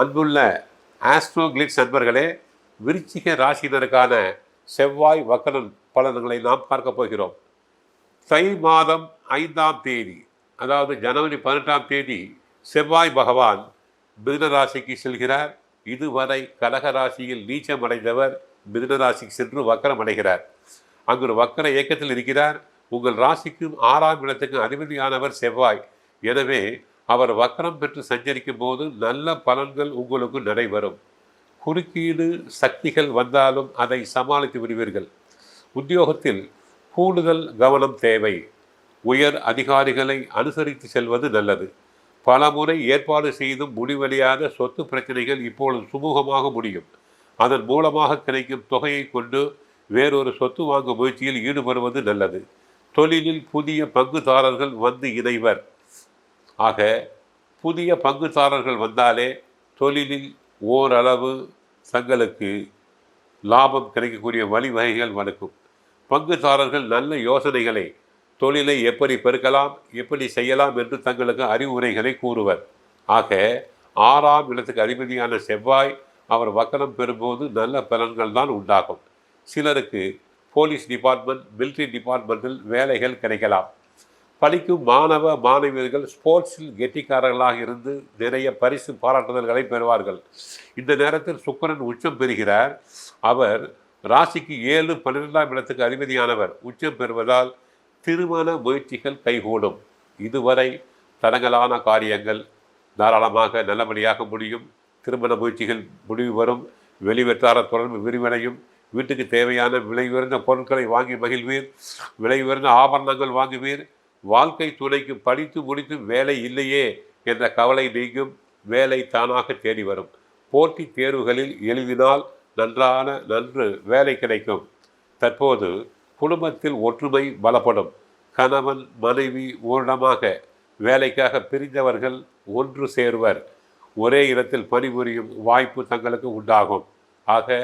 அன்புள்ள astro glitz நண்பர்களே, விருச்சிக ராசினருக்கான செவ்வாய் வக்கரன் பலன்களை நாம் பார்க்க போகிறோம். தை மாதம் 5ஆம் தேதி, அதாவது ஜனவரி 18ஆம் தேதி செவ்வாய் பகவான் மிதுன ராசிக்கு செல்கிறார். இதுவரை கடக ராசியில் நீச்சமடைந்தவர் மிதுன ராசிக்கு சென்று வக்கரம் அடைகிறார். அங்கு ஒரு வக்கர இயக்கத்தில் இருக்கிறார். உங்கள் ராசிக்கும் 6ஆம் இடத்துக்கு அதிபதியானவர் செவ்வாய். எனவே அவர் வக்கரம் பெற்று சஞ்சரிக்கும் போது நல்ல பலன்கள் உங்களுக்கு நடைபெறும். குறுக்கீடு சக்திகள் வந்தாலும் அதை சமாளித்து விடுவீர்கள். உத்தியோகத்தில் கூடுதல் கவனம் தேவை. உயர் அதிகாரிகளை அனுசரித்து செல்வது நல்லது. பல முறை ஏற்பாடு செய்தும் முடிவடையாத சொத்து பிரச்சனைகள் இப்பொழுது சுமூகமாக முடியும். அதன் மூலமாக கிடைக்கும் தொகையை கொண்டு வேறொரு சொத்து வாங்கும் முயற்சியில் ஈடுபடுவது நல்லது. தொழிலில் புதிய பங்குதாரர்கள் வந்து இணைவர். ஆக புதிய பங்குதாரர்கள் வந்தாலே தொழிலில் ஓரளவு தங்களுக்கு லாபம் கிடைக்கக்கூடிய வழிவகைகள் வளர்க்கும். பங்குதாரர்கள் நல்ல யோசனைகளை, தொழிலை எப்படி பெருக்கலாம், எப்படி செய்யலாம் என்று தங்களுக்கு அறிவுரைகளை கூறுவர். ஆக 6ஆம் இடத்துக்கு அதிபதியான செவ்வாய் அவர் வக்கரம் பெறும்போது நல்ல பலன்கள் தான் உண்டாகும். சிலருக்கு போலீஸ் டிபார்ட்மெண்ட், மிலிட்ரி டிபார்ட்மெண்ட்டில் வேலைகள் கிடைக்கலாம். படிக்கும் மாணவ மாணவியர்கள் ஸ்போர்ட்ஸில் கெட்டிக்காரர்களாக இருந்து நிறைய பரிசு பாராட்டுதல்களை பெறுவார்கள். இந்த நேரத்தில் சுக்கிரன் உச்சம் பெறுகிறார். அவர் ராசிக்கு 7, 12ஆம் இடத்துக்கு அதிபதியானவர் உச்சம் பெறுவதால் திருமண முயற்சிகள் கைகூடும். இதுவரை தடங்கலான காரியங்கள் தாராளமாக நல்லபடியாக முடியும். திருமண முயற்சிகள் முடிவு வரும். வெளிவட்டார தொடர்பு விரிவடையும். வீட்டுக்கு தேவையான விலை உயர்ந்த பொருட்களை வாங்கி மகிழ்வீர். விலை உயர்ந்த ஆபரணங்கள் வாங்குவீர். வாழ்க்கை துணைக்கு படித்து முடித்து வேலை இல்லையே என்ற கவலை நீங்கும். வேலை தானாக தேடி வரும். போட்டி தேர்வுகளில் எழுதினால் நன்று வேலை கிடைக்கும். தற்போது குடும்பத்தில் ஒற்றுமை பலப்படும். கணவன் மனைவி ஓரிடமாக வேலைக்காக பிரிந்தவர்கள் ஒன்று சேர்வர். ஒரே இடத்தில் பணிபுரியும் வாய்ப்பு தங்களுக்கு உண்டாகும். ஆக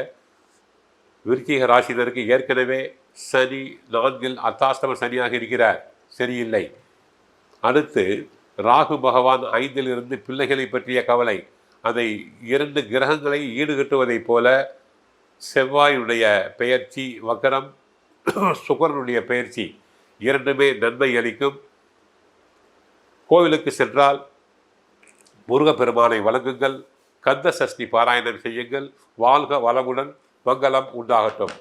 விருச்சிக ராசினருக்கு ஏற்கனவே சனி 4 அர்த்தாஷ்டம சனியாக இருக்கிறார், சரியில்லை. அடுத்து ராகு பகவான் 5 இருந்து பிள்ளைகளை பற்றிய கவலை. அதை 2 கிரகங்களை ஈடுகட்டுவதைப் போல செவ்வாயுடைய பெயர்ச்சி வக்கரம், சுக்கிரனுடைய பெயர்ச்சி இரண்டுமே நன்மை அளிக்கும். கோவிலுக்கு சென்றால் முருகப்பெருமானை வணங்குங்கள். கந்த சஷ்டி பாராயணம் செய்யுங்கள். வாழ்க வளமுடன், மங்களம் உண்டாகட்டும்.